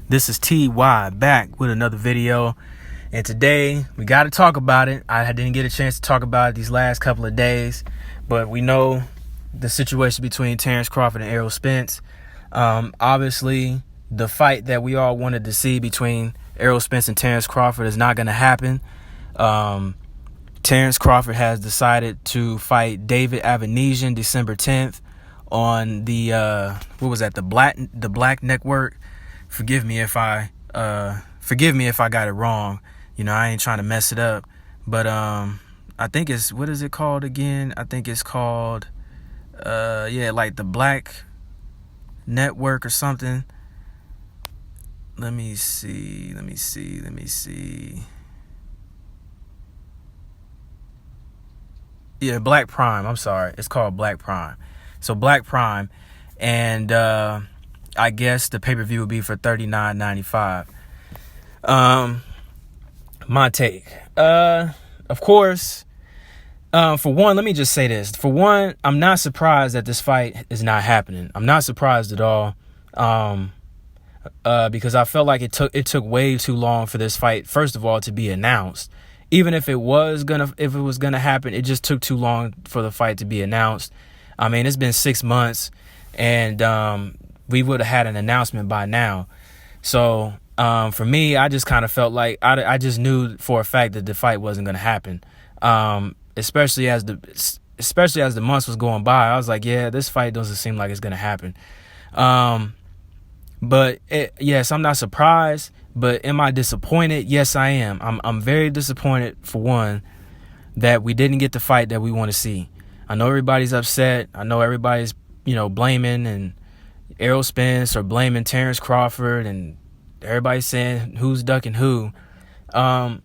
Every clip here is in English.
This is TY back with another video, and today we got to talk about it. I didn't get a chance to talk about it these last couple of days, but we know the situation between Terrence Crawford and Errol Spence. Obviously, the fight that we all wanted to see between Errol Spence and Terrence Crawford is not going to happen. Terrence Crawford has decided to fight David Avanesian December 10th on the the Black Network. Forgive me if I got it wrong. You know, I ain't trying to mess it up. But I think it's, what is it called again? I think it's called like the Black Network or something. Let me see. Yeah, Black Prime. I'm sorry. It's called Black Prime. So Black Prime, and I guess the pay-per-view would be for $39.95. My take. Of course, for one, let me just say this. For one, I'm not surprised that this fight is not happening. I'm not surprised at all. Because I felt like it took way too long for this fight, first of all, to be announced. Even if it was gonna happen, it just took too long for the fight to be announced. I mean, it's been 6 months, and we would have had an announcement by now. So for me, I just kind of felt like I just knew for a fact that the fight wasn't gonna happen. Especially as the months was going by, I was like, yeah, this fight doesn't seem like it's gonna happen. But yes, I'm not surprised. But am I disappointed? Yes, I am. I'm very disappointed, for one, that we didn't get the fight that we want to see. I know everybody's upset. I know everybody's, blaming and Errol Spence or blaming Terrence Crawford, and everybody's saying who's ducking who. But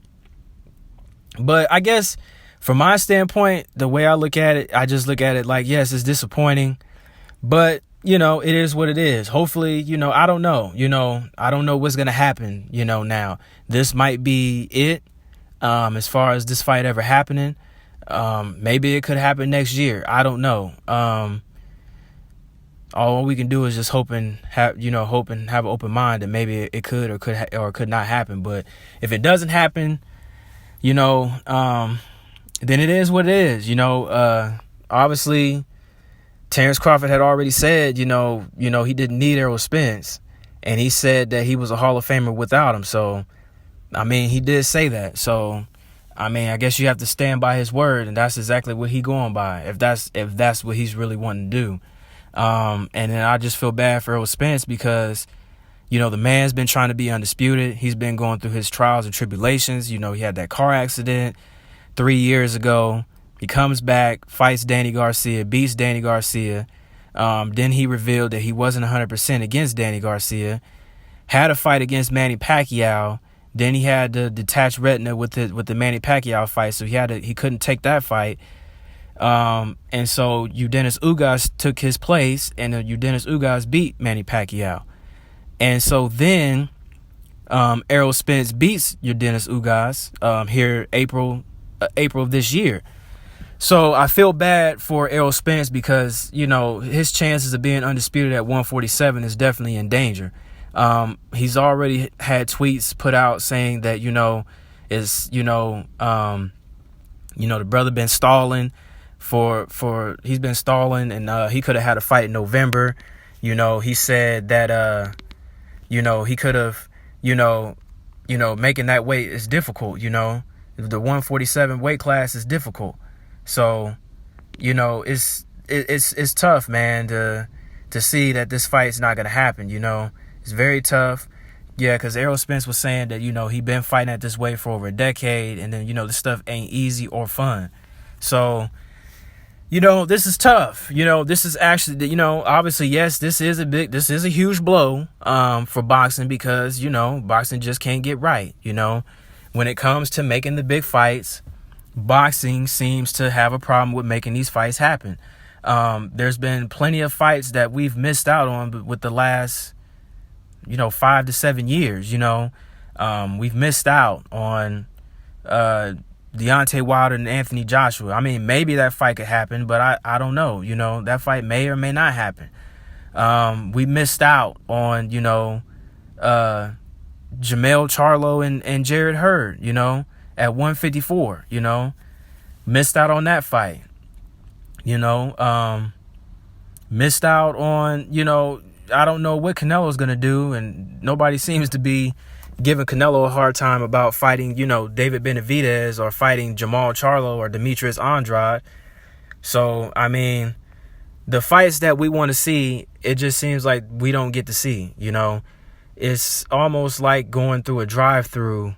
I guess from my standpoint, the way I look at it, I just look at it like, yes, it's disappointing, but it is what it is. Hopefully, I don't know. I don't know what's going to happen, now. This might be it as far as this fight ever happening. Maybe it could happen next year. I don't know. All we can do is just hope and have an open mind that maybe it could or could not happen. But if it doesn't happen, then it is what it is. Obviously, Terrence Crawford had already said, he didn't need Errol Spence, and he said that he was a Hall of Famer without him. So, I mean, he did say that. So, I mean, I guess you have to stand by his word, and that's exactly what he going by, if that's what he's really wanting to do. And then I just feel bad for Errol Spence because, the man's been trying to be undisputed. He's been going through his trials and tribulations. He had that car accident 3 years ago. He comes back, fights Danny Garcia, beats Danny Garcia. Then he revealed that he wasn't 100% against Danny Garcia. Had a fight against Manny Pacquiao. Then he had the detached retina with the Manny Pacquiao fight, so he couldn't take that fight. And so Yordenis Ugas took his place, and Yordenis Ugas beat Manny Pacquiao. And so then Errol Spence beats Yordenis Ugas here April of this year. So I feel bad for Errol Spence because, his chances of being undisputed at 147 is definitely in danger. He's already had tweets put out saying that, the brother been stalling he's been stalling, and he could have had a fight in November. He said that, he could have, making that weight is difficult, the 147 weight class is difficult. So, it's tough, man, to see that this fight's not going to happen, It's very tough. Yeah, because Errol Spence was saying that, he been fighting at this weight for over a decade, and then, this stuff ain't easy or fun. So, this is tough. This is actually, obviously, yes, this is a huge blow for boxing because, boxing just can't get right, When it comes to making the big fights, boxing seems to have a problem with making these fights happen. There's been plenty of fights that we've missed out on with the last, 5 to 7 years. We've missed out on Deontay Wilder and Anthony Joshua. I mean, maybe that fight could happen, but I don't know. That fight may or may not happen. We missed out on, Jermell Charlo and Jarrett Hurd, you know, at 154, you know, missed out on that fight, you know, missed out on, you know, I don't know what Canelo's going to do, and nobody seems to be giving Canelo a hard time about fighting, you know, David Benavidez or fighting Jermall Charlo or Demetrius Andrade. So, I mean, the fights that we want to see, it just seems like we don't get to see, you know. It's almost like going through a drive-through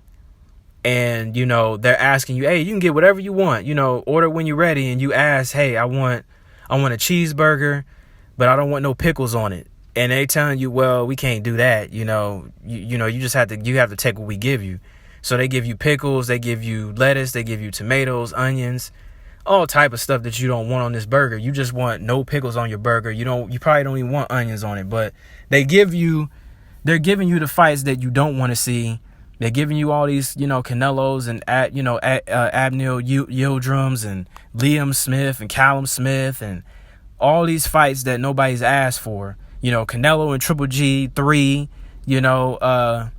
and, you know, they're asking you, hey, you can get whatever you want, you know, order when you're ready, and you ask, hey, I want a cheeseburger, but I don't want no pickles on it. And they telling you, well, we can't do that, you know, you know, you have to take what we give you. So they give you pickles, they give you lettuce, they give you tomatoes, onions, all type of stuff that you don't want on this burger. You just want no pickles on your burger. You probably don't even want onions on it, but they're giving you the fights that you don't want to see. They're giving you all these, you know, Canelos and Abnil Yildirim and Liam Smith and Callum Smith and all these fights that nobody's asked for. You know, Canelo and Triple G 3. You know,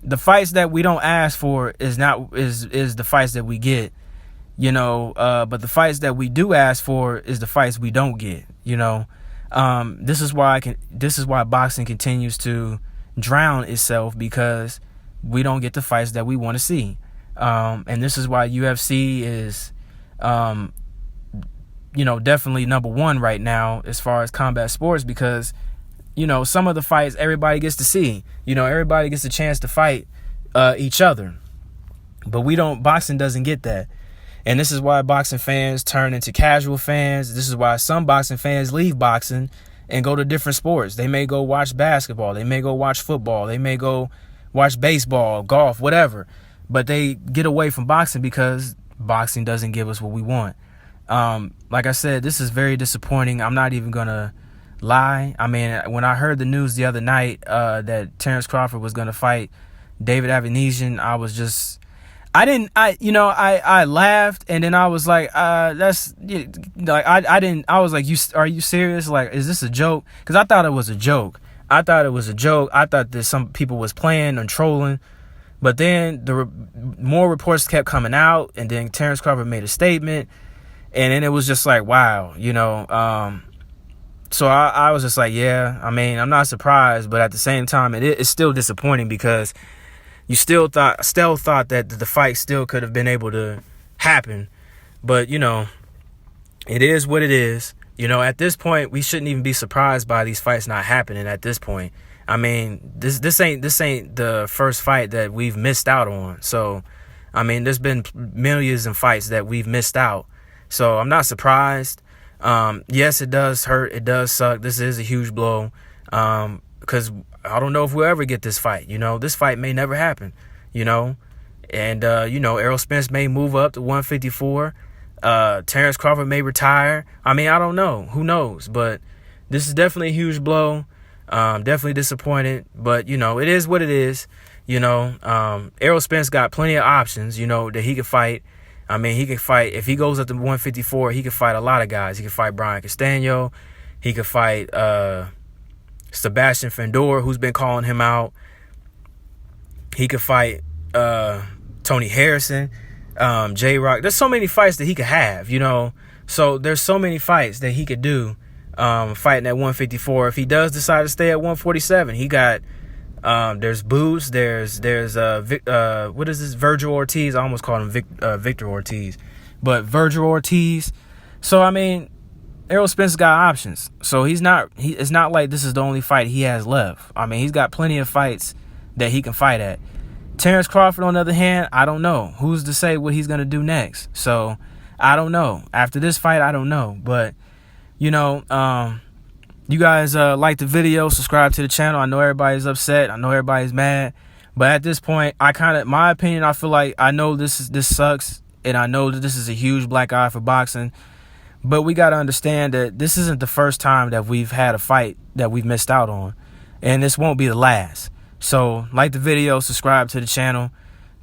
the fights that we don't ask for is the fights that we get. You know, but the fights that we do ask for is the fights we don't get. You know, this is why boxing continues to drown itself, because we don't get the fights that we want to see. And this is why UFC is, you know, definitely number one right now as far as combat sports, because, you know, some of the fights everybody gets to see. You know, everybody gets a chance to fight each other, but boxing doesn't get that. And this is why boxing fans turn into casual fans. This is why some boxing fans leave boxing and go to different sports. They may go watch basketball. They may go watch football. They may go watch baseball, golf, whatever. But they get away from boxing because boxing doesn't give us what we want. Like I said, this is very disappointing. I'm not even going to lie. I mean, when I heard the news the other night that Terrence Crawford was going to fight David Avanesian, I was just... I laughed, and then I was like, I was like, are you serious? Like, is this a joke? Because I thought it was a joke. I thought that some people was playing and trolling, but then more reports kept coming out, and then Terrence Crawford made a statement, and then it was just like, wow, you know. So I was just like, yeah, I mean, I'm not surprised, but at the same time, it's still disappointing, because you still thought that the fight still could have been able to happen. But, you know, it is what it is. You know, at this point, we shouldn't even be surprised by these fights not happening at this point. I mean, this ain't the first fight that we've missed out on. So, I mean, there's been millions of fights that we've missed out. So I'm not surprised. Yes, it does hurt. It does suck. This is a huge blow. Because I don't know if we'll ever get this fight. You know, this fight may never happen, you know. And, you know, Errol Spence may move up to 154. Terrence Crawford may retire. I mean, I don't know. Who knows? But this is definitely a huge blow. Definitely disappointed. But, you know, it is what it is. You know, Errol Spence got plenty of options, you know, that he could fight. I mean, he could fight. If he goes up to 154, he could fight a lot of guys. He could fight Brian Castano. He could fight Sebastian Fendor, who's been calling him out. He could fight Tony Harrison, J-Rock. There's so many fights that he could have, you know. So there's so many fights that he could do fighting at 154. If he does decide to stay at 147, he got there's Boots, there's what is this, Virgil Ortiz. I almost called him Victor Ortiz, but Virgil Ortiz. So I mean, Errol Spence got options. So it's not like this is the only fight he has left. I mean, he's got plenty of fights that he can fight at. Terrence Crawford, on the other hand, I don't know. Who's to say what he's going to do next? So I don't know. After this fight, I don't know. But, you know, you guys like the video, subscribe to the channel. I know everybody's upset. I know everybody's mad. But at this point, my opinion, I feel like I know this sucks. And I know that this is a huge black eye for boxing. But we got to understand that this isn't the first time that we've had a fight that we've missed out on. And this won't be the last. So like the video, subscribe to the channel.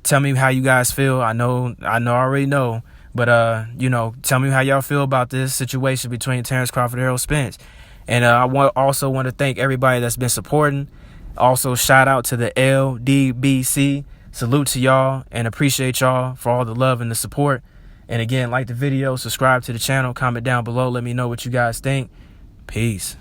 Tell me how you guys feel. I already know. But, you know, tell me how y'all feel about this situation between Terrence Crawford and Errol Spence. And I also want to thank everybody that's been supporting. Also, shout out to the LDBC. Salute to y'all and appreciate y'all for all the love and the support. And again, like the video, subscribe to the channel, comment down below. Let me know what you guys think. Peace.